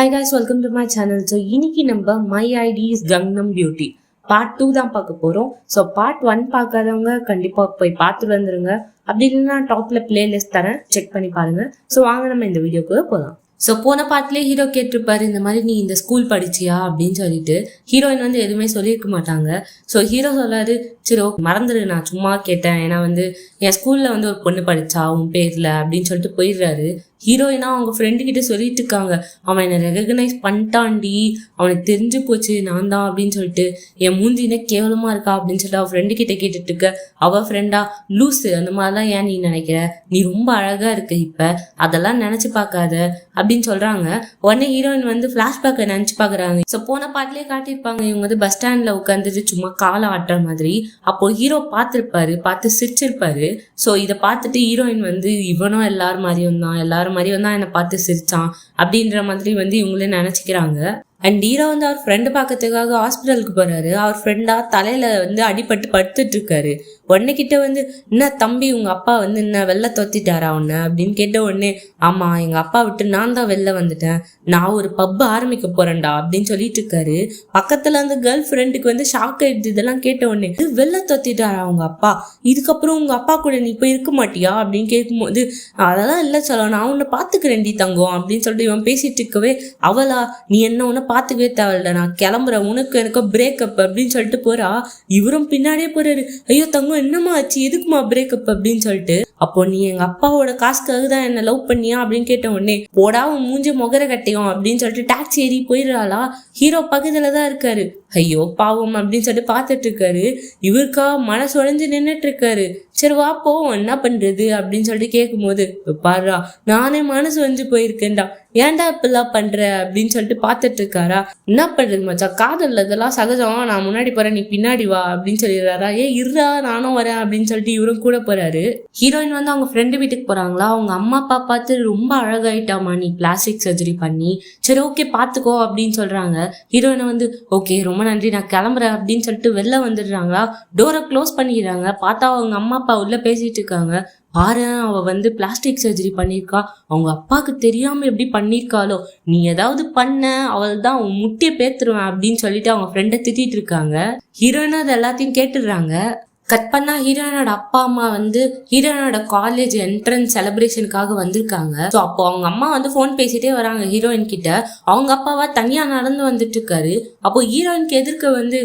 Hi guys, welcome to my channel. So இன்னைக்கு நம்ம My ID is Gangnam Beauty part 2 தான் பார்க்க போறோம். ஸோ பார்ட் 1 பார்க்காதவங்க கண்டிப்பா போய் பார்த்துட்டு வந்துருங்க. அப்படி இல்லைன்னா டாப்ல பிளேலிஸ்ட் தரேன், செக் பண்ணி பாருங்க. ஸோ வாங்க நம்ம இந்த வீடியோக்குள்ள போகலாம். ஸோ போன பாட்டுலேயே ஹீரோ கேட்டிருப்பாரு, இந்த மாதிரி நீ இந்த ஸ்கூல் படிச்சியா அப்படின்னு சொல்லிட்டு. ஹீரோயின் வந்து எதுவுமே சொல்லியிருக்க மாட்டாங்க. ஸோ ஹீரோ சொல்றாரு, சரி மறந்துடு, நான் சும்மா கேட்டேன், ஏன்னா வந்து என் ஸ்கூல்ல வந்து ஒரு பொண்ணு படிச்சா உன் பேர்ல அப்படின்னு சொல்லிட்டு போயிடுறாரு. ஹீரோயினா அவங்க ஃப்ரெண்டு கிட்ட சொல்லிட்டு இருக்காங்க, அவன் என்னை ரெகக்னைஸ் பண்ணிட்டான்டி, அவனுக்கு தெரிஞ்சு போச்சு நான் தான் அப்படின்னு சொல்லிட்டு, என் மூஞ்சினே கேவலமா இருக்கா அப்படின்னு சொல்லிட்டு அவள் ஃப்ரெண்டு கிட்ட கேட்டுட்டு இருக்க. அவள் ஃப்ரெண்டா, லூஸு அந்த மாதிரிலாம் ஏன் நீ நினைக்கிற, நீ ரொம்ப அழகா இருக்க, இப்ப அதெல்லாம் நினைச்சு பார்க்காத அப்படின்னு சொல்றாங்க. உடனே ஹீரோயின் வந்து பிளாஷ்பேக்கை நினைச்சு பாக்குறாங்க. ஸோ போன பாட்டிலே காட்டியிருப்பாங்க, இவங்க வந்து பஸ் ஸ்டாண்ட்ல உட்காந்துட்டு சும்மா காலை ஆட்டுற மாதிரி. அப்போ ஹீரோ பார்த்துருப்பாரு, பார்த்து சிரிச்சிருப்பாரு. ஸோ இதை பார்த்துட்டு ஹீரோயின் வந்து இவனும் எல்லாரும் மாதிரியும் தான், எல்லாரும் மாதிரியும் தான் என்னை பார்த்து சிரிச்சான் அப்படின்ற மாதிரி வந்து இவங்களே நினைச்சுக்கிறாங்க. அண்ட் ஹீரோ வந்து அவர் ஃப்ரெண்டு பார்க்கறதுக்காக ஹாஸ்பிட்டலுக்கு போறாரு. அவர் ஃப்ரெண்டா தலையில வந்து அடிபட்டு படுத்துட்டு இருக்காரு. உடனே கிட்ட வந்து, என்ன தம்பி உங்க அப்பா வந்து என்ன வெளில தொத்திட்டாரா உன்ன அப்படின்னு கேட்ட உடனே, ஆமா எங்க அப்பா விட்டு நான் தான் வெளில வந்துட்டேன், நான் ஒரு பப் ஆரம்பிக்க போறேன்டா அப்படின்னு சொல்லிட்டு இருக்காரு. பக்கத்துல அந்த கேர்ள் ஃப்ரெண்டுக்கு வந்து ஷாக் ஆயிடுது. இதெல்லாம் கேட்ட உடனே, வெளில தொத்திட்டாரா உங்க அப்பா, இதுக்கப்புறம் உங்க அப்பா கூட நீ போய் இருக்க மாட்டியா அப்படின்னு கேட்கும்போது, அதெல்லாம் இல்ல சொல்ல, நான் உன்னை பாத்துக்கிறேன்டி தங்கம் அப்படின்னு சொல்லிட்டு இவன் பேசிட்டு இருக்கவே, அவளா நீ என்ன உன்னை பாத்துக்கவே தேவையில்ல, நான் கிளம்புறேன், உனக்கு எனக்கு பிரேக்கப் அப்படின்னு சொல்லிட்டு போறா. இவரும் பின்னாடியே போறாரு, ஐயோ தங்கம் என்னமா ஆச்சு, எதுக்குமா பிரேக்கப் அப்படின்னு சொல்லிட்டு. அப்போ நீ எங்க அப்பாவோட காசுக்காக தான் என்ன லவ் பண்ணியா அப்படின்னு கேட்ட உடனே, போடா உன் மூஞ்சி முகர கட்டையும் அப்படின்னு சொல்லிட்டு டாக்ஸி ஏறி போயிடுறாளா. ஹீரோ பக்கத்துல தான் இருக்காரு. ஐயோ பாவம் அப்படின்னு சொல்லிட்டு பாத்துட்டு இருக்காரு. இவருக்கா மனசு உடைஞ்சு நின்றுட்டு இருக்காரு. சரி வா போவோம், என்ன பண்றது அப்படின்னு சொல்லிட்டு கேட்கும் போது, பாருடா நானே மனசு வந்து போயிருக்கேன்டா, ஏன்டா இப்பெல்லாம் பண்ற அப்படின்னு சொல்லிட்டு பாத்துட்டு இருக்காரா. என்ன பண்றது மச்சான், காதல் இதெல்லாம் சகஜம், நான் முன்னாடி போறேன் நீ பின்னாடி வா அப்படின்னு சொல்லிடுறாரா. இருடா நானும் வரேன் அப்படின்னு சொல்லிட்டு இவரும் கூட போறாரு. ஹீரோயின் வந்து அவங்க ஃப்ரெண்டு வீட்டுக்கு போறாங்களா. அவங்க அம்மா அப்பா பார்த்து ரொம்ப அழகாயிட்டாமா நீ பிளாஸ்டிக் சர்ஜரி பண்ணி, சரி ஓகே பாத்துக்கோ அப்படின்னு சொல்றாங்க. ஹீரோயினை வந்து ஓகே ரொம்ப நன்றி நான் கிளம்புறேன் அப்படின்னு சொல்லிட்டு வெளில வந்துடுறாங்களா. டோரை க்ளோஸ் பண்ணிடுறாங்க. பார்த்தா அவங்க அம்மா அப்பா உள்ள பேசிட்டு இருக்காங்க. பாரு அவ வந்து பிளாஸ்டிக் சர்ஜரி பண்ணிருக்கா, அவங்க அப்பாவுக்கு தெரியாம எப்படி பண்ணிருக்காளோ, நீ ஏதாவது பண்ண அவள் தான் உன் முட்டிய பேத்துருவேன் அப்படின்னு சொல்லிட்டு அவங்க ஃப்ரெண்டை திட்டிட்டு இருக்காங்க. ஹீரோயின் அது எல்லாத்தையும் கேட்டுடுறாங்க. கட் பண்ணா ஹீரோயினோட அப்பா அம்மா வந்து ஹீரோயினோட காலேஜ் என்ட்ரன்ஸ் செலிப்ரேஷனுக்காக வந்திருக்காங்க. ஸோ அப்போ அவங்க அம்மா வந்து ஃபோன் பேசிட்டே வராங்க ஹீரோயின் கிட்ட. அவங்க அப்பாவா தனியா நடந்து வந்துட்டு இருக்காரு. அப்போ ஹீரோயினுக்கு எதிர்க்க வந்து,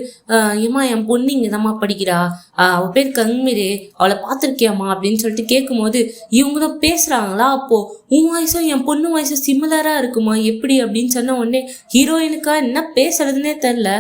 ஏமா என் பொண்ணு இங்கதாம்மா படிக்கிறா, அவ பேர் கங்மிரே, அவளை பார்த்துருக்கியாமா அப்படின்னு சொல்லிட்டு கேட்கும் போது இவங்களும் பேசுறாங்களா. அப்போ உன் வயசும் என் பொண்ணு வயசும் சிமிலரா இருக்குமா எப்படி அப்படின்னு சொன்ன உடனே ஹீரோயினுக்கா என்ன பேசுறதுன்னே தெரியல.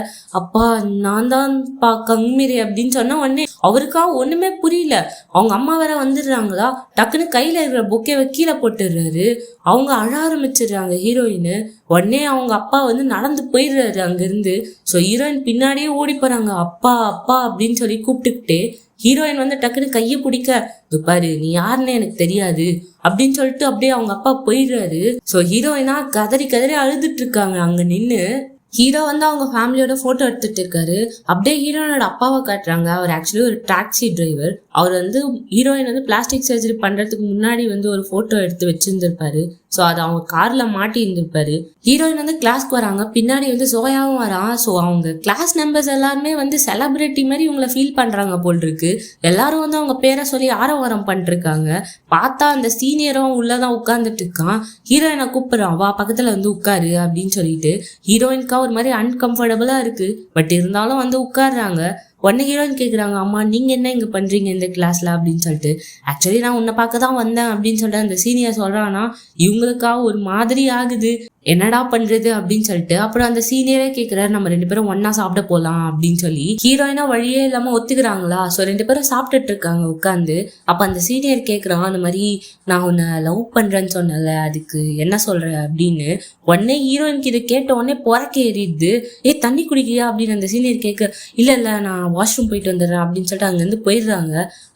அப்பா நான் தான் பா கங்மிரே அப்படின்னு சொன்ன உடனே அவருக்கா ஒண்ணுமே புரியல. அவங்க அம்மா வேற வந்துடுறாங்களா. டக்குன்னு கையில இருக்கிற பொக்கேவை கீழே போட்டுடுறாரு. அவங்க அழ ஆரம்பிச்சிடுறாங்க ஹீரோயின். உடனே அவங்க அப்பா வந்து நடந்து போயிடுறாரு அங்கிருந்து. ஸோ ஹீரோயின் பின்னாடியே ஓடி போறாங்க, அப்பா அப்பா அப்படின்னு சொல்லி கூப்பிட்டுக்கிட்டே. ஹீரோயின் வந்து டக்குன்னு கையை பிடிக்க, பாரு நீ யாருன்னு எனக்கு தெரியாது அப்படின்னு சொல்லிட்டு அப்படியே அவங்க அப்பா போயிடுறாரு. ஸோ ஹீரோயினா கதறி கதறி அழுதுட்டு இருக்காங்க அங்க நின்று. ஹீரோ வந்து அவங்க ஃபேமிலியோட போட்டோ எடுத்துட்டு இருக்காரு. அப்படியே ஹீரோயினோட அப்பாவை காட்டுறாங்க. அவர் ஆக்சுவலி ஒரு டாக்ஸி டிரைவர். அவர் வந்து ஹீரோயின் வந்து பிளாஸ்டிக் சர்ஜரி பண்றதுக்கு முன்னாடி வந்து ஒரு போட்டோ எடுத்து வச்சிருந்திருப்பாரு. ஸோ அதை அவங்க கார்ல மாட்டி இருந்திருப்பாரு. ஹீரோயின் வந்து கிளாஸ்க்கு வராங்க, பின்னாடி வந்து சோயாவும் வரான். ஸோ அவங்க கிளாஸ் மெம்பர்ஸ் எல்லாருமே வந்து செலிபிரிட்டி மாதிரி இவங்களை ஃபீல் பண்றாங்க போல் இருக்கு. எல்லாரும் வந்து அவங்க பேரை சொல்லி ஆரவாரம் பண்ணிருக்காங்க. பார்த்தா அந்த சீனியரும் உள்ளதான் உட்கார்ந்துட்டு இருக்கான். ஹீரோயினை கூப்பிடுறான், வா பக்கத்துல வந்து உட்காரு அப்படின்னு சொல்லிட்டு. ஹீரோயினுக்கா ஒரு மாதிரி அன்கம்ஃபர்டபுளா இருக்கு, பட் இருந்தாலும் வந்து உட்காடுறாங்க. உடனே ஹீரோயின் கேட்குறாங்க, அம்மா நீங்க என்ன இங்க பண்றீங்க இந்த கிளாஸ்ல அப்படின்னு சொல்லிட்டு. ஆக்சுவலி நான் உன்னை பார்க்க தான் வந்தேன் அப்படின்னு சொல்லிட்டு அந்த சீனியர் சொல்றானா. இவங்களுக்கா ஒரு மாதிரி ஆகுது, என்னடா பண்றது அப்படின்னு சொல்லிட்டு. அப்புறம் அந்த சீனியரே கேட்கிறாரு, நம்ம 2 பேரும் ஒன்னா சாப்பிட போலாம் அப்படின்னு சொல்லி. ஹீரோயினா வழியே இல்லாம ஒத்துக்கிறாங்களா. ஸோ 2 பேரும் சாப்பிட்டுட்டு இருக்காங்க உட்காந்து. அப்ப அந்த சீனியர் கேட்கிறான், அந்த மாதிரி நான் உன்னை லவ் பண்றேன்னு சொன்னல, அதுக்கு என்ன சொல்ற அப்படின்னு. உடனே ஹீரோயினுக்கு இதை கேட்ட உடனே பொறக்க ஏறிடுது. தண்ணி குடிக்கிறியா அப்படின்னு அந்த சீனியர் கேட்க, இல்ல இல்ல நான் வாஷ்ரூம் போயிட்டு வந்துடுறேன் அப்படின்னு சொல்லிட்டு அங்கிருந்து போயிடுறாங்க.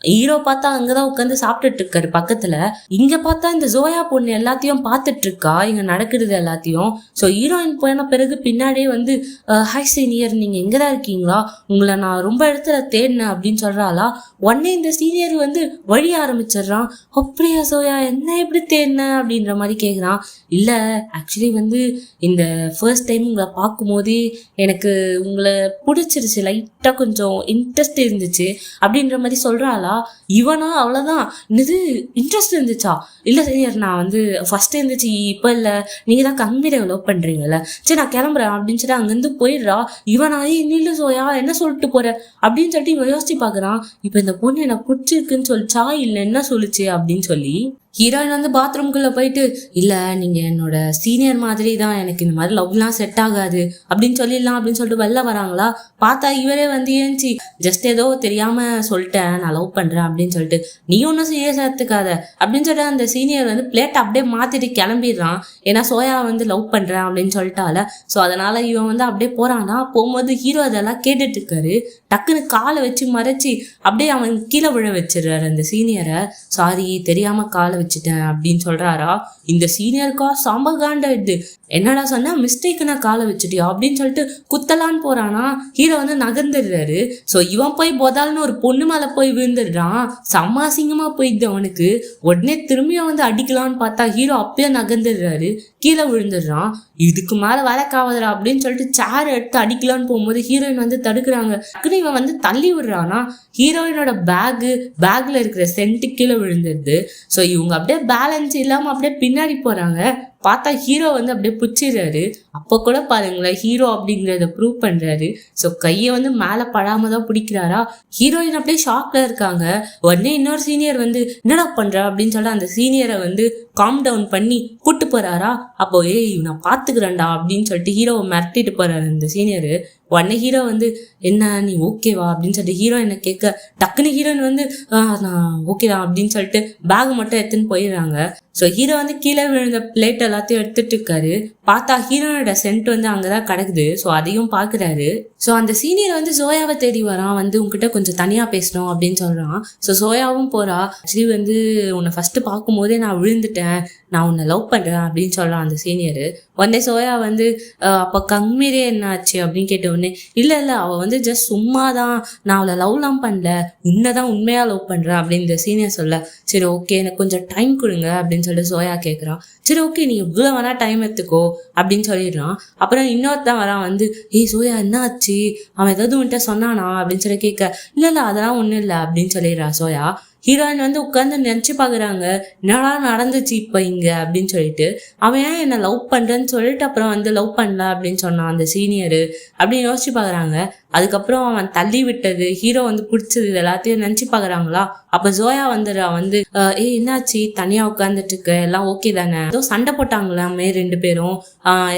ஹீரோ பார்த்தா அங்கதான் உட்காந்து சாப்பிட்டுட்டு இருக்காரு பக்கத்துல. இங்க பார்த்தா இந்த ஜோயா பொண்ணு எல்லாத்தையும் பார்த்துட்டு இருக்கா, இங்க நடக்கிறது எல்லாத்தையும். எல்லாத்தையும். ஸோ ஹீரோயின் போன பிறகு பின்னாடியே வந்து ஹாய் சீனியர், நீங்க எங்கதான் இருக்கீங்களா, உங்களை நான் ரொம்ப இடத்துல தேடினேன் அப்படின்னு சொல்றாளா. உடனே இந்த சீனியர் வந்து வழி ஆரம்பிச்சிடுறான். அப்படியா சோயா, என்ன எப்படி தேடின அப்படின்ற மாதிரி கேட்குறான். இல்லை ஆக்சுவலி வந்து இந்த ஃபர்ஸ்ட் டைம் உங்களை பார்க்கும்போது எனக்கு உங்களை பிடிச்சிருச்சு, லைட்டாக கொஞ்சம் இன்ட்ரெஸ்ட் இருந்துச்சு அப்படின்ற மாதிரி சொல்கிறாளா. இவனா அவ்வளோதான், இது இன்ட்ரெஸ்ட் இருந்துச்சா, இல்லை சீனியர் நான் வந்து ஃபஸ்ட்டு இருந்துச்சு இப்போ இல்லை, நீங்கள் தான் கம்மியை லவ் பண்ணுறீங்கல்ல, சரி நான் கிளம்புறேன் அப்படின்னு சொல்லிட்டு அங்கேருந்து போயிடுறா. இவனாயே இல்லை சோயா என்ன சொல்லிட்டு போகிற அப்படின்னு சொல்லிட்டு இவன் யோசிச்சு பார்க்குறான். இப்போ இந்த பொண்ணு எனக்கு பிடிச்சிருக்குன்னு சொல்லிச்சா இல்லை என்ன சொல்லிச்சு அப்படின்னு சொல்லி ஹீரோயின் வந்து பாத்ரூம்குள்ளே போயிட்டு, இல்லை நீங்கள் என்னோட சீனியர் மாதிரி தான், எனக்கு இந்த மாதிரி லவ்லாம் செட் ஆகாது அப்படின்னு சொல்லிடலாம் அப்படின்னு சொல்லிட்டு வெளில வராங்களா. பார்த்தா இவரே வந்து ஏஞ்சி ஜஸ்ட் ஏதோ தெரியாமல் சொல்லிட்டேன் நான் லவ் பண்ணுறேன் அப்படின்னு சொல்லிட்டு, நீ ஒன்றும் சீரியஸாக எடுத்துக்காத அப்படின்னு சொல்லிட்டு அந்த சீனியர் வந்து பிளேட்டை அப்படியே மாற்றிட்டு கிளம்பிடுறான். ஏன்னா சோயா வந்து லவ் பண்ணுறேன் அப்படின்னு சொல்லிட்டால. ஸோ அதனால் இவன் வந்து அப்படியே போகிறான்னா, போகும்போது ஹீரோ அதெல்லாம் கேட்டுட்டு இருக்காரு. டக்குன்னு காலை வச்சு மறைச்சி அப்படியே அவன் கீழே விழ வச்சிடுறாரு அந்த சீனியரை. சாரி தெரியாமல் காலை வச்சுட்டேன் அப்படின்னு சொல்றாரா. இந்த சீனியருக்கா சாம்ப காண்டாயிடுது. என்னடா சொன்னா, மிஸ்டேக்குன்னா காலை வச்சுட்டியா அப்படின்னு சொல்லிட்டு குத்தலான்னு போறானா. ஹீரோ வந்து நகர்ந்துடுறாரு. ஸோ இவன் போய் போதால்னு ஒரு பொண்ணு மேலே போய் விழுந்துடுறான். செம்ம அசிங்கமா போயிடுது அவனுக்கு. உடனே திரும்பியும் வந்து அடிக்கலான்னு பார்த்தா ஹீரோ அப்பயே நகர்ந்துடுறாரு, கீழே விழுந்துடுறான். இதுக்கு மேலே வேலைக்காவதுரா அப்படின்னு சொல்லிட்டு சேர் எடுத்து அடிக்கலான்னு போகும்போது ஹீரோயின் வந்து தடுக்கிறாங்க. இவன் வந்து தள்ளி விடுறானா. ஹீரோயினோட பேக்ல இருக்கிற சென்ட் கீழே விழுந்துடுது. ஸோ இவங்க அப்படியே பேலன்ஸ் இல்லாம அப்படியே பின்னாடி போறாங்க. பார்த்தா ஹீரோ வந்து அப்படியே பிடிச்சிடுறாரு. அப்போ கூட பாருங்களேன், ஹீரோ அப்படிங்கிறத ப்ரூவ் பண்றாரு. ஸோ கையை வந்து மேலே படாம தான் பிடிக்கிறாரா. ஹீரோயின் அப்படியே ஷாக்ல இருக்காங்க. உடனே இன்னொரு சீனியர் வந்து என்னடா பண்ற அப்படின்னு சொல்லிட்டு அந்த சீனியரை வந்து காம் டவுன் பண்ணி கூட்டு போறாரா. அப்போ ஏய் நான் பாத்துக்கிறேன்டா அப்படின்னு சொல்லிட்டு ஹீரோவை மிரட்டிட்டு போறாரு அந்த சீனியரு. உடனே ஹீரோ வந்து என்ன நீ ஓகேவா அப்படின்னு சொல்லிட்டு ஹீரோயினை கேட்க, டக்குன்னு ஹீரோயின் வந்து நான் ஓகேதான் அப்படின்னு சொல்லிட்டு பேக் மட்டும் எடுத்துன்னு போயிடுறாங்க. ஸோ ஹீரோ வந்து கீழே விழுந்த பிளேட் எல்லாத்தையும் எடுத்துட்டு இருக்காரு. பார்த்தா ஹீரோனோட சென்ட் வந்து அங்கதான் கிடக்குது. ஸோ அதையும் பாக்குறாரு. ஸோ அந்த சீனியர் வந்து சோயாவை தேடி வரான். வந்து உங்ககிட்ட கொஞ்சம் தனியா பேசணும் அப்படின்னு சொல்றான். ஸோ சோயாவும் போறா. ஆக்சுவலி வந்து உன்னை ஃபர்ஸ்ட் பார்க்கும் போதே நான் விழுந்துட்டேன், நான் உன்னை லவ் பண்றேன் அப்படின்னு சொல்றான் அந்த சீனியர். உடனே சோயா வந்து அப்போ கம்மிரே என்ன ஆச்சு அப்படின்னு கேட்ட உடனே, இல்லை அவள் வந்து ஜஸ்ட் சும்மா தான், நான் அவளை லவ்லாம் பண்ணல, உன்னைதான் உண்மையாக லவ் பண்ணுறேன் அப்படின்னு இந்த சீனியர் சொல்ல. சரி ஓகே எனக்கு கொஞ்சம் டைம் கொடுங்க அப்படின்னு சொல்லிட்டு சோயா கேட்குறான். சரி ஓகே நீ எவ்வளோ வேணா டைம் எடுத்துக்கோ அப்படின்னு சொல்லிடுறான். அப்புறம் இன்னொருத்தான் வரான் வந்து, ஏய் சோயா என்ன ஆச்சு, அவன் ஏதாவது உன்கிட்ட சொன்னானா அப்படின்னு சொல்லி கேட்க, இல்லை அதெல்லாம் ஒன்றும் இல்லை அப்படின்னு சொல்லிடுறா சோயா. ஹீரோயின் வந்து உட்காந்து நினச்சி பார்க்குறாங்க, என்னடா நடந்துச்சு இப்போ இங்கே அப்படின்னு சொல்லிட்டு. அவன் ஏன் என்னை லவ் பண்ணுறேன்னு சொல்லிட்டு அப்புறம் வந்து லவ் பண்ணல அப்படின்னு சொன்னான் அந்த சீனியரு அப்படின்னு யோசிச்சு பார்க்குறாங்க. அதுக்கப்புறம் அவன் தள்ளி விட்டது, ஹீரோ வந்து பிடிச்சது, இது எல்லாத்தையும் நினச்சி பார்க்குறாங்களா. அப்போ ஜோயா வந்துடுறா. வந்து என்னாச்சு தனியாக உட்காந்துட்டு இருக்க, எல்லாம் ஓகே தானே, ஏதோ சண்டை போட்டாங்களாமே ரெண்டு பேரும்,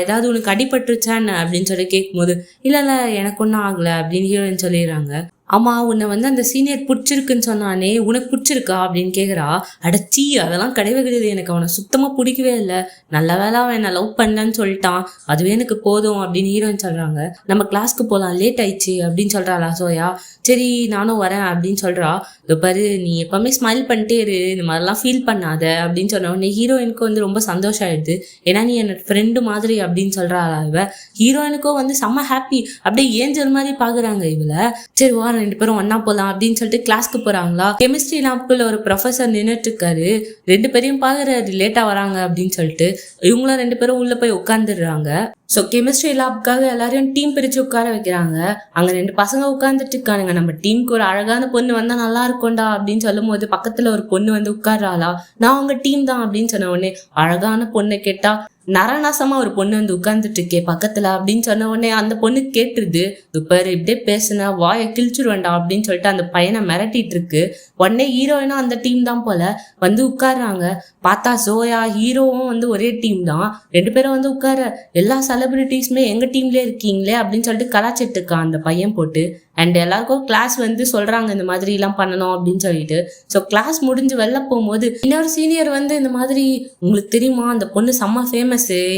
ஏதாவது உனக்கு அடிபட்டுருச்சான்னு அப்படின்னு சொல்லி கேட்கும்போது, இல்லை எனக்கு ஒன்றும் ஆகலை அப்படின்னு ஹீரோயின் சொல்லிடுறாங்க. ஆமா உன்னை வந்து அந்த சீனியர் பிடிச்சிருக்குன்னு சொன்னானே, உனக்கு பிடிச்சிருக்கா அப்படின்னு கேட்குறா. அடச்சி அதெல்லாம் கிடையவே கிடையாது, எனக்கு அவனை சுத்தமாக பிடிக்கவே இல்லை, நல்ல வேலை அவன் என்னை லவ் பண்ணலன்னு சொல்லிட்டான், அதுவே எனக்கு போதும் அப்படின்னு ஹீரோயின் சொல்கிறாங்க. நம்ம கிளாஸ்க்கு போகலாம் லேட் ஆயிடுச்சு அப்படின்னு சொல்கிறாளா சோயா. சரி நானும் வரேன் அப்படின்னு சொல்கிறா. இதோ பாரு நீ எப்பவுமே ஸ்மைல் பண்ணிட்டே இரு, இந்த மாதிரிலாம் ஃபீல் பண்ணாத அப்படின்னு சொன்ன உடனே ஹீரோயினுக்கு வந்து ரொம்ப சந்தோஷம் ஆயிடுது. ஏன்னா நீ என்னோட ஃப்ரெண்டு மாதிரி அப்படின்னு சொல்கிறாளா இவ. ஹீரோயினுக்கும் வந்து செம்ம ஹாப்பி, அப்படியே ஏஞ்சல் மாதிரி பார்க்குறாங்க இவளை. சரி வா ரெண்டு பேரும் ஒன்னா போலாம் அப்படின்னு சொல்லிட்டு கிளாஸ்க்கு போறாங்களா. கெமிஸ்ட்ரி லேப்ல ஒரு ப்ரொஃபசர் நின்றுட்டு இருக்காரு. ரெண்டு பேரையும் பாக்குறாரு லேட்டா வராங்க அப்படின்னு சொல்லிட்டு. இவங்களும் ரெண்டு பேரும் உள்ள போய் உட்காந்துடுறாங்க. ஸோ கெமிஸ்ட்ரி லேப்காக எல்லாரையும் டீம் பிரிச்சு உட்கார வைக்கிறாங்க. அங்க ரெண்டு பசங்க உட்காந்துட்டு இருக்கானுங்க. நம்ம டீமுக்கு ஒரு அழகான பொண்ணு வந்தா நல்லா இருக்கும்டா அப்படின்னு சொல்லும் போது பக்கத்துல ஒரு பொண்ணு வந்து உட்கார்றாளா. நான் உங்க டீம் தான் அப்படின்னு சொன்ன உடனே, அழகான பொண்ணை கேட்டா நரநாசமா ஒரு பொண்ணு வந்து உட்கார்ந்துட்டு இருக்கே பக்கத்துல அப்படின்னு சொன்ன உடனே அந்த பொண்ணு கேட்டுருது. பாரு இப்படியே பேசுன வாயை கிழிச்சுருவேண்டா அப்படின்னு சொல்லிட்டு அந்த பையனை மிரட்டிட்டு இருக்கு. உடனே ஹீரோயினும் அந்த டீம் தான் போல வந்து உட்கார்றாங்க. பார்த்தா சோயா ஹீரோவும் வந்து ஒரே டீம் தான். ரெண்டு பேரும் வந்து உட்கார, எல்லா செலிபிரிட்டிஸுமே எங்க டீம்லயே இருக்கீங்களே அப்படின்னு சொல்லிட்டு கலாச்சிட்டு இருக்கான் அந்த பையன் போட்டு. அண்ட் எல்லாருக்கும் கிளாஸ் வந்து சொல்றாங்க இந்த மாதிரி எல்லாம் பண்ணணும் அப்படின்னு சொல்லிட்டு. ஸோ கிளாஸ் முடிஞ்சு வெளில போகும்போது இன்னொரு சீனியர் வந்து இந்த மாதிரி, உங்களுக்கு தெரியுமா அந்த பொண்ணு செம்ம ஃபேமஸ்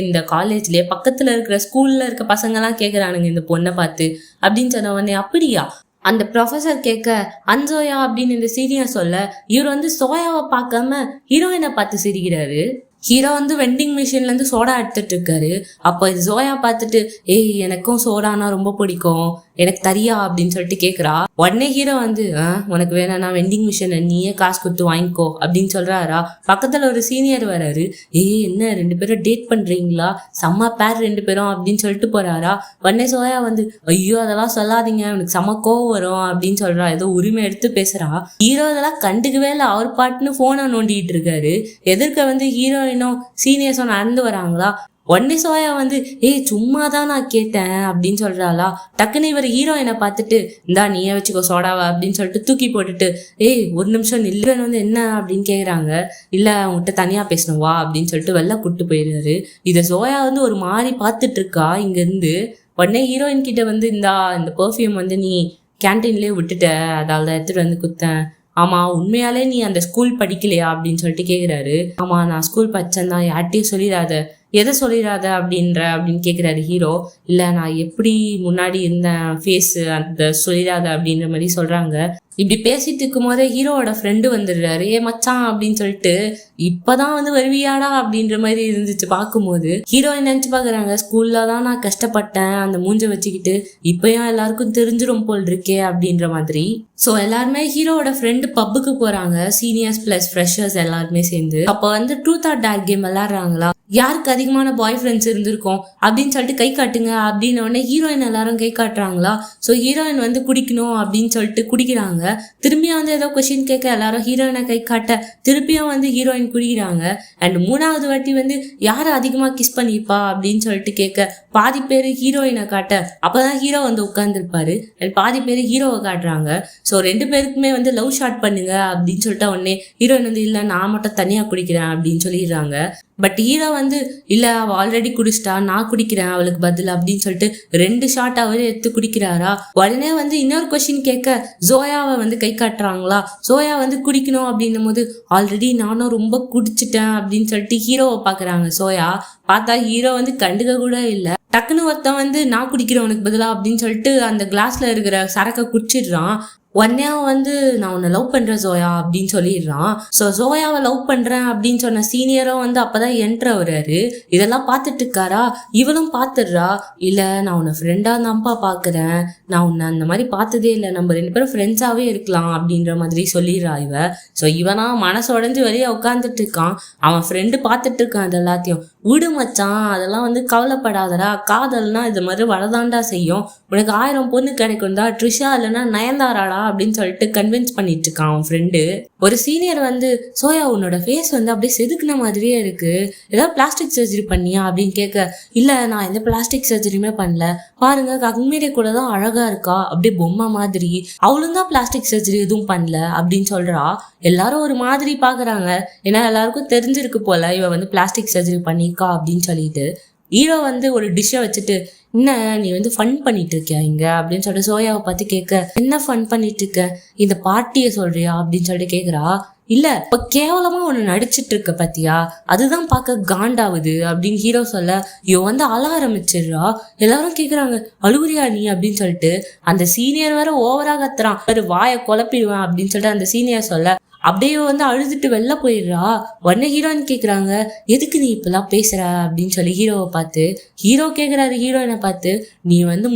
இந்த காலேஜ்லயே, பக்கத்துல இருக்கிற ஸ்கூல்ல இருக்க பசங்க எல்லாம் கேக்குறானுங்க இந்த பொண்ணை பார்த்து அப்படின்னு சொன்ன உடனே, அப்படியா அந்த ப்ரொஃபசர் கேட்க, அன்சோயா அப்படின்னு இந்த சீனியர் சொல்ல, இவர் வந்து சோயாவை பார்க்காம ஹீரோயினை பார்த்து சிரிக்கிறாரு. ஹீரோ வந்து வெண்டிங் மிஷின்ல இருந்து சோடா எடுத்துட்டு இருக்காரு. அப்போ இது ஜோயா பார்த்துட்டு, ஏய் எனக்கும் சோடானா ரொம்ப பிடிக்கும், எனக்கு தரியா அப்படின்னு சொல்லிட்டு கேக்குறா. உடனே ஹீரோ வந்து உனக்கு வேணா வெண்டிங் மிஷின் நீயே காசு கொடுத்து வாங்கிக்கோ அப்படின்னு சொல்றாரா. பக்கத்துல ஒரு சீனியர் வராரு. ஏய் என்ன 2 பேரும் டேட் பண்றீங்களா, செம்ம பேர் 2 பேரும் அப்படின்னு சொல்லிட்டு போறாரா. உடனே சோயா வந்து ஐயோ அதெல்லாம் சொல்லாதீங்க, எனக்கு செம்ம கோவம் வரும் அப்படின்னு சொல்றா. ஏதோ உரிமை எடுத்து பேசுறா. ஹீரோ இதெல்லாம் கண்டுக்கவே இல்லை, அவர் பாட்டுன்னு போனை நோண்டிட்டு இருக்காரு. எதிர்க்க வந்து ஹீரோயினும் சீனியர்ஸும் நடந்து வராங்களா. உடனே சோயா வந்து ஏய் சும்மாதான் நான் கேட்டேன் அப்படின்னு சொல்றாளா. டக்குன்னு இவர் ஹீரோயினை பார்த்துட்டு இந்தா நீயே வச்சுக்கோ சோடாவா அப்படின்னு சொல்லிட்டு தூக்கி போட்டுட்டு ஏய் ஒரு நிமிஷம் நில்லு வந்து என்ன அப்படின்னு கேக்குறாங்க. இல்ல உங்ககிட்ட தனியா பேசணும் வா அப்படின்னு சொல்லிட்டு வெளில கூட்டு போயிடுறாரு. இதை சோயா வந்து ஒரு மாதிரி பார்த்துட்டு இருக்கா இங்க இருந்து. உடனே ஹீரோயின் கிட்ட வந்து இந்த பெர்ஃப்யூம் வந்து நீ கேன்டீன்லயே விட்டுட்ட, அதால எடுத்துட்டு வந்து குத்தேன். ஆமா உண்மையாலே நீ அந்த ஸ்கூல் படிக்கலையா அப்படின்னு சொல்லிட்டு கேக்குறாரு. ஆமா நான் ஸ்கூல் படிச்சேன் தான், யார்ட்டையும் சொல்லிடாத. எதை சொல்லிடாத அப்படின்னு கேக்குறாரு ஹீரோ. இல்ல நான் எப்படி முன்னாடி இருந்த ஃபேஸ் அந்த சொல்லிடாத அப்படின்ற மாதிரி சொல்றாங்க. இப்படி பேசிட்டு இருக்கும் போதே ஹீரோவோட ஃப்ரெண்டு வந்துடுறாரு. ஏ மச்சான் அப்படின்னு சொல்லிட்டு இப்பதான் வந்து வருவியாடா அப்படின்ற மாதிரி இருந்துச்சு பார்க்கும்போது. ஹீரோயின் நினைச்சு பாக்குறாங்க, ஸ்கூல்ல தான் நான் கஷ்டப்பட்டேன் அந்த மூஞ்ச வச்சுக்கிட்டு, இப்பயும் எல்லாருக்கும் தெரிஞ்சிரும் போல் இருக்கே அப்படின்ற மாதிரி. சோ எல்லாருமே ஹீரோவோட ஃப்ரெண்டு பப்புக்கு போறாங்க, சீனியர்ஸ் பிளஸ் ஃப்ரெஷர்ஸ் எல்லாருமே சேர்ந்து. அப்ப வந்து ட்ரூத் ஆர் டேர் கேம் விளையாடுறாங்களா. யாருக்கு அதிகமான பாய் ஃப்ரெண்ட்ஸ் இருந்திருக்கும் அப்படின்னு சொல்லிட்டு கை காட்டுங்க அப்படின்னு உடனே ஹீரோயின் எல்லாரும் கை காட்டுறாங்களா. ஸோ ஹீரோயின் வந்து குடிக்கணும் அப்படின்னு சொல்லிட்டு குடிக்கிறாங்க. திரும்பியும் வந்து ஏதோ கொஸ்டின் கேட்க எல்லாரும் ஹீரோயினை கை காட்ட திருப்பியும் வந்து ஹீரோயின் குடிக்கிறாங்க. அண்ட் 3வது வாட்டி வந்து யாரை அதிகமாக கிஸ் பண்ணிப்பா அப்படின்னு சொல்லிட்டு கேட்க பாதி பேர் ஹீரோயினை காட்ட அப்போதான் ஹீரோ வந்து உட்காந்துருப்பாரு. அண்ட் பாதி பேர் ஹீரோவை காட்டுறாங்க. ஸோ 2 பேருக்குமே வந்து லவ் ஷாட் பண்ணுங்க அப்படின்னு சொல்லிட்டு உடனே ஹீரோயின் வந்து இல்லை நான் மட்டும் தனியாக குடிக்கிறேன் அப்படின்னு சொல்லிடுறாங்க. பட் ஹீரோ வந்து இல்ல அவ ஆல்ரெடி குடிச்சிட்டா, நான் குடிக்கிறேன் அவளுக்கு பதில் அப்படின்னு சொல்லிட்டு 2 ஷாட் அவரே எடுத்து குடிக்கிறாரா. உடனே வந்து இன்னொரு கொஸ்டின் கேட்க ஜோயாவை வந்து கை காட்டுறாங்களா. ஜோயா வந்து குடிக்கணும் அப்படின்னும் போது ஆல்ரெடி நானும் ரொம்ப குடிச்சிட்டேன் அப்படின்னு சொல்லிட்டு ஹீரோவை பாக்குறாங்க. ஜோயா பார்த்தா ஹீரோ வந்து கண்டுக்க கூட இல்லை. டக்குன்னு ஒருத்தன் வந்து நான் குடிக்கிறேன் உனக்கு பதிலா அப்படின்னு சொல்லிட்டு அந்த கிளாஸ்ல இருக்கிற சரக்கை குடிச்சிடுறான். உடனே வந்து நான் உன்னை லவ் பண்றேன் ஜோயா அப்படின்னு சொல்லிடுறான். ஸோ ஜோயாவை லவ் பண்றேன் அப்படின்னு சொன்ன சீனியரும் வந்து அப்பதான் என்ட்ரு வர்றாரு. இதெல்லாம் பார்த்துட்டு இருக்காரா. இவளும் பார்த்துடுறா. இல்ல நான் உன்னை ஃப்ரெண்டா தான்ப்பா பாக்குறேன், நான் உன்னை அந்த மாதிரி பார்த்ததே இல்லை, நம்ம 2 பேரும் ஃப்ரெண்ட்ஸாவே இருக்கலாம் அப்படின்ற மாதிரி சொல்லிடுறா இவ. ஸோ இவனா மனசு உடஞ்சு வெளியே உட்காந்துட்டு இருக்கான். அவன் ஃப்ரெண்டு பார்த்துட்டு இருக்கான் அது எல்லாத்தையும். விடு மச்சான் அதெல்லாம் வந்து கவலைப்படாதடா, காதல்னா இது மாதிரி வரதாண்டா செய்யும், உனக்கு 1000 பொண்ணு கிடைக்கும்டா, ட்ரிஷா இல்லைன்னா நயன்தாராடா அப்படின்னு சொல்லிட்டு கன்வின்ஸ் பண்ணிட்டு இருக்கான் அவன் ஃப்ரெண்டு. ஒரு சீனியர் வந்து சோயா உன்னோட ஃபேஸ் வந்து அப்படியே செதுக்குன மாதிரியே இருக்கு, ஏதாவது பிளாஸ்டிக் சர்ஜரி பண்ணியா அப்படின்னு கேட்க இல்ல நான் எந்த பிளாஸ்டிக் சர்ஜரியுமே பண்ணல, பாருங்க கண்மீரை கூட தான் அழகா இருக்கா அப்படியே பொம்மை மாதிரி, அவளும் தான் பிளாஸ்டிக் சர்ஜரி எதுவும் பண்ணல அப்படின்னு சொல்றா. எல்லாரும் ஒரு மாதிரி பாக்குறாங்க. ஏன்னா எல்லாருக்கும் தெரிஞ்சிருக்கு போல இவ வந்து பிளாஸ்டிக் சர்ஜரி பண்ணிருக்கா அப்படின்னு சொல்லிட்டு. ஹீரோ வந்து ஒரு டிஷ்ஷை வச்சுட்டு என்ன நீ வந்து ஃபன் பண்ணிட்டு இருக்கியா இங்க அப்படின்னு சொல்லிட்டு சோயாவை பார்த்து கேட்க என்ன ஃபன் பண்ணிட்டு இருக்க, இந்த பார்ட்டியை சொல்றியா அப்படின்னு சொல்லிட்டு கேக்குறா. இல்ல இப்ப கேவலமா ஒண்ணு நடிச்சிட்டு இருக்க பாத்தியா, அதுதான் பார்க்க காண்டாவுது அப்படின்னு ஹீரோ சொல்ல இவ வந்து அழ ஆரம்பிச்சிடுறா. எல்லாரும் கேக்குறாங்க அழுகுறியா நீ அப்படின்னு சொல்லிட்டு. அந்த சீனியர் வேற ஓவரா கத்துறான், வாயை குழப்பிடுவேன் அப்படின்னு சொல்லிட்டு அந்த சீனியர் சொல்ல அப்படியே வந்து அழுதுட்டு வெளில போயிடுறா. உடனே ஹீரோயின் கேக்குறாங்க எதுக்கு நீ இப்பெல்லாம் பேசுற அப்படின்னு சொல்லி ஹீரோவை பார்த்து. ஹீரோ கேக்குறாரு ஹீரோயினை பார்த்து நீ வந்து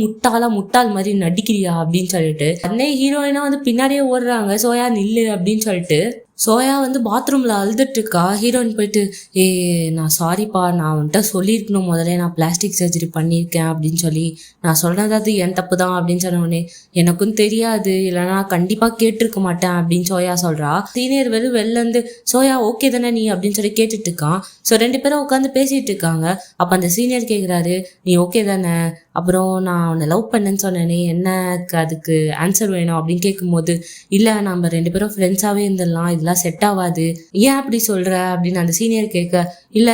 முட்டாள் மாதிரி நடிக்கிறியா அப்படின்னு சொல்லிட்டு. உடனே ஹீரோயினா வந்து பின்னாடியே ஓடுறாங்க சோயா நில்லு அப்படின்னு சொல்லிட்டு. சோயா வந்து பாத்ரூம்ல அழுதுட்டு இருக்கா. ஹீரோயின் போயிட்டு நான் சாரிப்பா, நான் வந்துட்டு சொல்லியிருக்கணும் முதல்ல நான் பிளாஸ்டிக் சர்ஜரி பண்ணியிருக்கேன் அப்படின்னு சொல்லி, நான் சொல்றது என் தப்பு தான் அப்படின்னு சொன்ன உடனே எனக்கும் தெரியாது, இல்லைன்னா கண்டிப்பா கேட்டிருக்க மாட்டேன் அப்படின்னு சோயா சொல்றா. சீனியர் வெளில இருந்து சோயா ஓகே தானே நீ அப்படின்னு சொல்லி கேட்டுட்டு இருக்கான். ஸோ 2 பேரும் உட்காந்து பேசிட்டு இருக்காங்க. அப்ப அந்த சீனியர் கேக்குறாரு நீ ஓகே தானே, அப்புறம் நான் உன்னை லவ் பண்ணேன்னு சொன்னேனே என்னக்கு அதுக்கு ஆன்சர் வேணும் அப்படின்னு கேட்கும்போது இல்ல நம்ம 2 பேரும் ஃப்ரெண்ட்ஸாவே இருந்துடலாம், இதெல்லாம் செட் ஆகாது, ஏன் அப்படி சொல்ற அப்படின்னு அந்த சீனியர் கேட்க இல்ல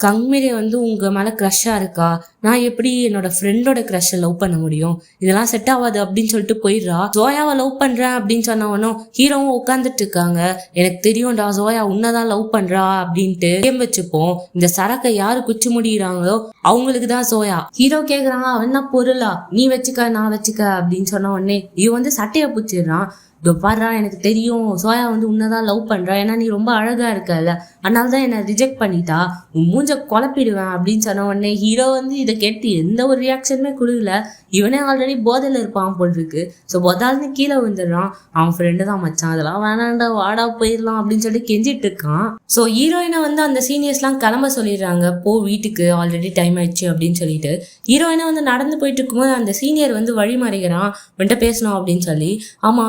கங்மீரே வந்து உங்க மேல க்ரஷ்ஷா இருக்கா, நான் எப்படி என்னோட ஃப்ரெண்டோட க்ரஷ்ஷை லவ் பண்ண முடியும், இதெல்லாம் செட் ஆகாது அப்படின்னு சொல்லிட்டு போயிடுறா. ஜோயாவை லவ் பண்றேன் அப்படின்னு சொன்னவனும் ஹீரோவும் உட்காந்துட்டு இருக்காங்க. எனக்கு தெரியும்டா ஜோயா உன்னதான் லவ் பண்றா அப்படின்ட்டு கேம் வச்சுப்போம், இந்த சரக்கை யாரு குச்சி முடிகிறாங்களோ அவங்களுக்கு தான் ஜோயா. ஹீரோ கேக்குறாங்க அவன் பொருளா, நீ வச்சுக்க நான் வச்சுக்க அப்படின்னு சொன்ன உடனே இவன் வந்து சட்டையை பிடிச்சிடுறான். இதோ பாடுறா எனக்கு தெரியும் சோயா வந்து உன்னதான் லவ் பண்றா, ஏன்னா நீ ரொம்ப அழகா இருக்கல, அதனால தான் என்னை ரிஜெக்ட் பண்ணிட்டா, உன் மூஞ்ச குழப்பிடுவேன் அப்படின்னு சொன்ன உடனே ஹீரோ வந்து இதை கேட்டு எந்த ஒரு ரியாக்ஷனுமே கொடுக்கல. இவனே ஆல்ரெடி போதையில இருப்பான் போல் இருக்கு. ஸோ பொதால்னு கீழே விழுந்துடுறான். அவன் ஃப்ரெண்டு தான் மச்சான், அதெல்லாம் வேணாண்டா வாடா போயிடலாம் அப்படின்னு சொல்லிட்டு கெஞ்சிட்டு இருக்கான். ஸோ ஹீரோயினை வந்து அந்த சீனியர்ஸ்லாம் கிளம்ப சொல்லிடுறாங்க, போ வீட்டுக்கு ஆல்ரெடி டைம் ஆயிடுச்சு அப்படின்னு சொல்லிட்டு. ஹீரோயினை வந்து நடந்து போயிட்டு இருக்கும்போது அந்த சீனியர் வந்து வழி மறைக்கிறான், வந்துட்டு பேசணும் அப்படின்னு சொல்லி. ஆமா,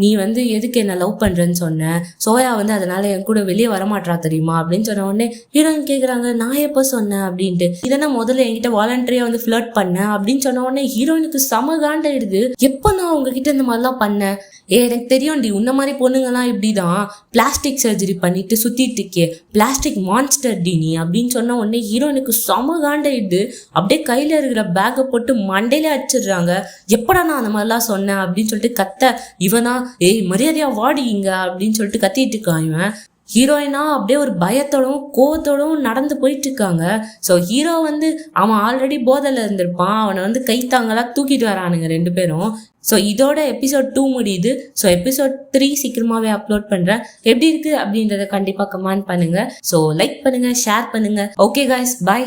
நீ வந்து எதுக்கு என்ன லவ் பண்றேன்னு சொன்ன, சோயா வந்து அதனால என் கூட வெளியே வரமாட்டா தெரியுமா அப்படின்னு சொன்ன உடனே ஹீரோயின் கேக்குறாங்க, நான் எப்போ சொன்னேன் அப்படின்ட்டு. இதனா முதல்ல என்கிட்ட வாலண்டரியா வந்து ஃபிளர்ட் பண்ணேன் அப்படின்னு சொன்ன உடனே ஹீரோயினுக்கு சம காண்டாயிடுது. எப்போ நான் உங்ககிட்ட இந்த மாதிரிலாம் பண்ணேன், எனக்கு தெரியும் டி, உன்ன மாதிரி பொண்ணுங்கலாம் இப்படிதான் பிளாஸ்டிக் சர்ஜரி பண்ணிட்டு சுத்திட்டு இருக்கே, பிளாஸ்டிக் மான்ஸ்டர் டி நீ அப்படின்னு சொன்ன உடனே ஹீரோயினுக்கு சம காண்டாயிடுது. அப்படியே கையில இருக்கிற பேக்கை போட்டு மண்டையில அடிச்சிடுறாங்க. எப்படா நான் அந்த மாதிரிலாம் சொன்னேன் அப்படின்னு சொல்லிட்டு கத்த, இவனா ஏய் மரியாதையா வாடி இங்க அப்படின்னு சொல்லிட்டு கத்திட்டு இருக்கான் இவன். ஹீரோயினா அப்படியே ஒரு பயத்தோடவும் கோவத்தோடவும் நடந்து போயிட்டு இருக்காங்க. ஸோ ஹீரோ வந்து அவன் ஆல்ரெடி போதையில் இருந்திருப்பான், அவனை வந்து கைத்தாங்களா தூக்கிட்டு வரானுங்க ரெண்டு பேரும். ஸோ இதோட எபிசோட் 2 முடியுது. ஸோ எபிசோட் 3 சீக்கிரமாகவே அப்லோட் பண்ணுறேன். எப்படி இருக்குது அப்படின்றத கண்டிப்பாக கமெண்ட் பண்ணுங்கள். ஸோ லைக் பண்ணுங்கள், ஷேர் பண்ணுங்கள். Okay guys, by.